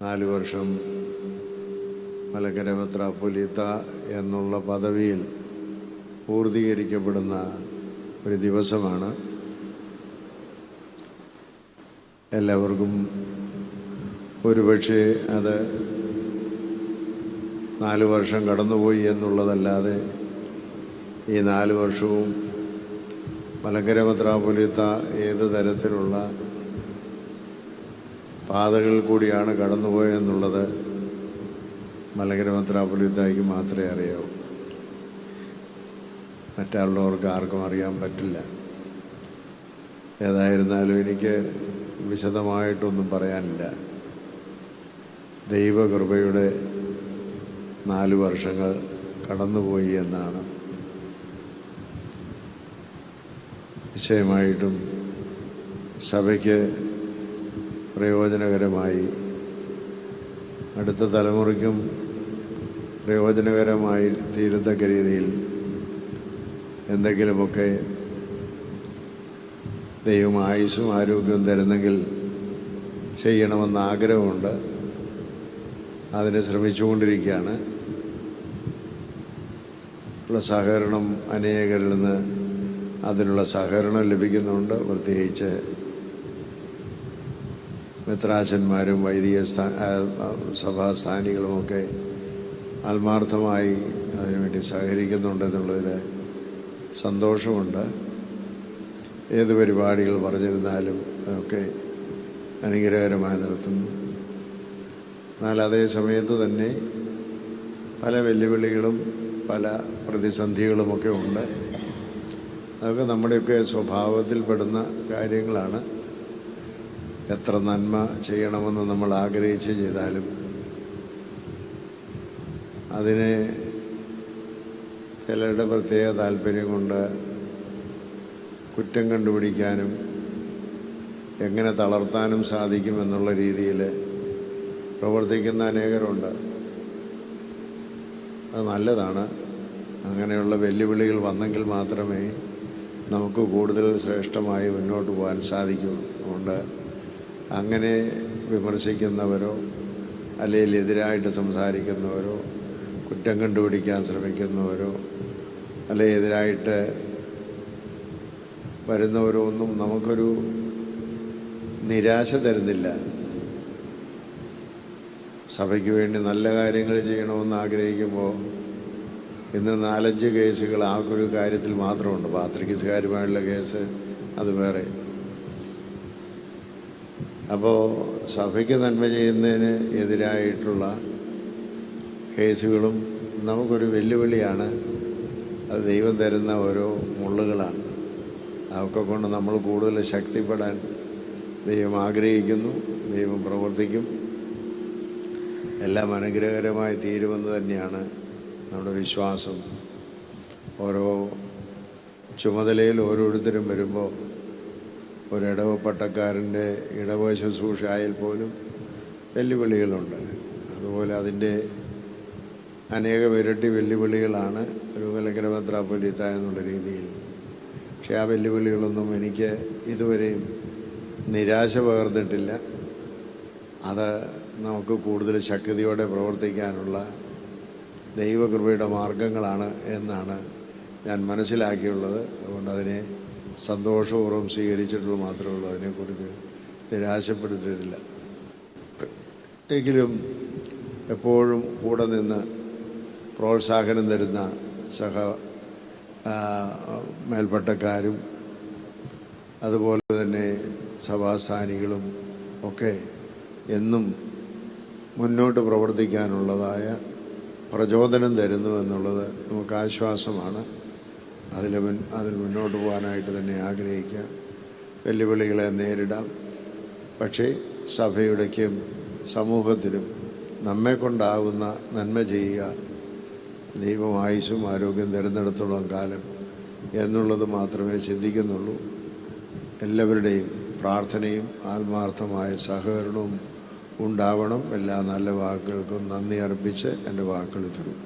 4 വർഷം മലങ്കര മെത്രാപ്പൊലീത്ത എന്നുള്ള പദവിയിൽ പൂർത്തീകരിക്കപ്പെടുന്ന ഒരു ദിവസമാണ്. എല്ലാവർക്കും ഒരുപക്ഷെ അത് 4 വർഷം കടന്നുപോയി എന്നുള്ളതല്ലാതെ ഈ 4 വർഷവും മലങ്കര മെത്രാപ്പൊലീത്ത ഏത് തരത്തിലുള്ള പാതകളിൽ കൂടിയാണ് കടന്നുപോയെന്നുള്ളത് മലങ്കര മെത്രാപ്പൊലീത്തയ്ക്ക് മാത്രമേ അറിയാവൂ. മറ്റുള്ളവർക്ക് ആർക്കും അറിയാൻ പറ്റില്ല. ഏതായിരുന്നാലും എനിക്ക് വിശദമായിട്ടൊന്നും പറയാനില്ല. ദൈവകൃപയുടെ 4 വർഷങ്ങൾ കടന്നുപോയി എന്നാണ്. നിശ്ചയമായിട്ടും സഭയ്ക്ക് പ്രയോജനകരമായി, അടുത്ത തലമുറയ്ക്കും പ്രയോജനകരമായി തീരത്തക്ക രീതിയിൽ എന്തെങ്കിലുമൊക്കെ ദൈവം ആയുസ്സും ആരോഗ്യവും തരുന്നെങ്കിൽ ചെയ്യണമെന്ന ആഗ്രഹമുണ്ട്. അതിന് ശ്രമിച്ചുകൊണ്ടിരിക്കുകയാണ്. ഉള്ള സഹകരണം അനേകരിൽ നിന്ന് അതിനുള്ള സഹകരണം ലഭിക്കുന്നുണ്ട്. പ്രത്യേകിച്ച് മെത്രാച്ചന്മാരും വൈദിക സഭാസ്ഥാനികളുമൊക്കെ ആത്മാർത്ഥമായി അതിനുവേണ്ടി സഹകരിക്കുന്നുണ്ടെന്നുള്ളതിൽ സന്തോഷമുണ്ട്. ഏത് പരിപാടികൾ പറഞ്ഞിരുന്നാലും അതൊക്കെ അനുഗ്രഹകരമായി നടത്തുന്നു. എന്നാൽ അതേ സമയത്ത് തന്നെ പല വെല്ലുവിളികളും പല പ്രതിസന്ധികളുമൊക്കെ ഉണ്ട്. അതൊക്കെ നമ്മുടെയൊക്കെ സ്വഭാവത്തിൽപ്പെടുന്ന കാര്യങ്ങളാണ്. എത്ര നന്മ ചെയ്യണമെന്ന് നമ്മൾ ആഗ്രഹിച്ച് ചെയ്താലും അതിനെ ചിലരുടെ പ്രത്യേക താല്പര്യം കൊണ്ട് കുറ്റം കണ്ടുപിടിക്കാനും എങ്ങനെ തളർത്താനും സാധിക്കുമെന്നുള്ള രീതിയിൽ പ്രവർത്തിക്കുന്ന അനേകരുണ്ട്. അത് നല്ലതാണ്. അങ്ങനെയുള്ള വെല്ലുവിളികൾ വന്നെങ്കിൽ മാത്രമേ നമുക്ക് കൂടുതൽ ശ്രേഷ്ഠമായി മുന്നോട്ട് പോകാൻ സാധിക്കുള്ളൂ. അതുകൊണ്ട് അങ്ങനെ വിമർശിക്കുന്നവരോ അല്ലെങ്കിൽ എതിരായിട്ട് സംസാരിക്കുന്നവരോ കുറ്റം കണ്ടുപിടിക്കാൻ ശ്രമിക്കുന്നവരോ അല്ലെങ്കിൽ എതിരായിട്ട് വരുന്നവരോ ഒന്നും നമുക്കൊരു നിരാശ തരുന്നില്ല. സഭയ്ക്ക് വേണ്ടി നല്ല കാര്യങ്ങൾ ചെയ്യണമെന്ന് ആഗ്രഹിക്കുമ്പോൾ ഇന്ന് 4-5 കേസുകൾ ആ ഒരു കാര്യത്തിൽ മാത്രമുണ്ട്. പാത്രികസുകാരുമായുള്ള കേസ് അത് വേറെ. അപ്പോൾ സഭയ്ക്ക് നന്മ ചെയ്യുന്നതിന് എതിരായിട്ടുള്ള കേസുകളും നമുക്കൊരു വെല്ലുവിളിയാണ്. അത് ദൈവം തരുന്ന ഓരോ മുള്ളുകളാണ്. അതൊക്കെ കൊണ്ട് നമ്മൾ കൂടുതൽ ശക്തിപ്പെടാൻ ദൈവം ആഗ്രഹിക്കുന്നു. ദൈവം പ്രവർത്തിക്കും. എല്ലാം അനുഗ്രഹകരമായി തീരുമെന്ന് തന്നെയാണ് നമ്മുടെ വിശ്വാസം. ഓരോ ചുമതലയിൽ ഓരോരുത്തരും വരുമ്പോൾ ഒരു ഇടവ പട്ടക്കാരൻ്റെ ഇടവ ശുശ്രൂഷയായാൽ പോലും വെല്ലുവിളികളുണ്ട്. അതുപോലെ അതിൻ്റെ അനേകം ഇരട്ടി വെല്ലുവിളികളാണ് ഒരു മലങ്കര മെത്രാപ്പൊലീത്ത എന്നുള്ള രീതിയിൽ. പക്ഷേ ആ വെല്ലുവിളികളൊന്നും എനിക്ക് ഇതുവരെയും നിരാശ പകർന്നിട്ടില്ല. അത് നമുക്ക് കൂടുതൽ ശക്തിയോടെ പ്രവർത്തിക്കാനുള്ള ദൈവകൃപയുടെ മാർഗങ്ങളാണ് എന്നാണ് ഞാൻ മനസ്സിലാക്കിയുള്ളത്. അതുകൊണ്ട് അതിനെ സന്തോഷപൂർവ്വം സ്വീകരിച്ചിട്ടുള്ളൂ മാത്രമേ ഉള്ളൂ. അതിനെക്കുറിച്ച് നിരാശപ്പെടുത്തിയിട്ടില്ല. എങ്കിലും എപ്പോഴും കൂടെ നിന്ന് പ്രോത്സാഹനം തരുന്ന മേൽപ്പട്ടക്കാരും അതുപോലെ തന്നെ സഭാസ്ഥാനികളും ഒക്കെ എന്നും മുന്നോട്ട് പ്രവർത്തിക്കാനുള്ളതായ പ്രചോദനം തരുന്നു എന്നുള്ളത് നമുക്ക് ആശ്വാസമാണ്. അതിൽ മുന്നോട്ട് പോകാനായിട്ട് തന്നെ ആഗ്രഹിക്കുക. വെല്ലുവിളികളെ നേരിടാം. പക്ഷേ സഭയുടെക്കും സമൂഹത്തിനും നമ്മെ കൊണ്ടാവുന്ന നന്മ ചെയ്യുക, ദൈവം ആയുസ്സും ആരോഗ്യം തരുന്നിടത്തോളം കാലം എന്നുള്ളത് മാത്രമേ ചിന്തിക്കുന്നുള്ളൂ. എല്ലാവരുടെയും പ്രാർത്ഥനയും ആത്മാർത്ഥമായ സഹകരണവും ഉണ്ടാവണം. എല്ലാ നല്ല വാക്കുകൾക്കും നന്ദി അർപ്പിച്ച് എൻ്റെ വാക്കുകൾ തരും.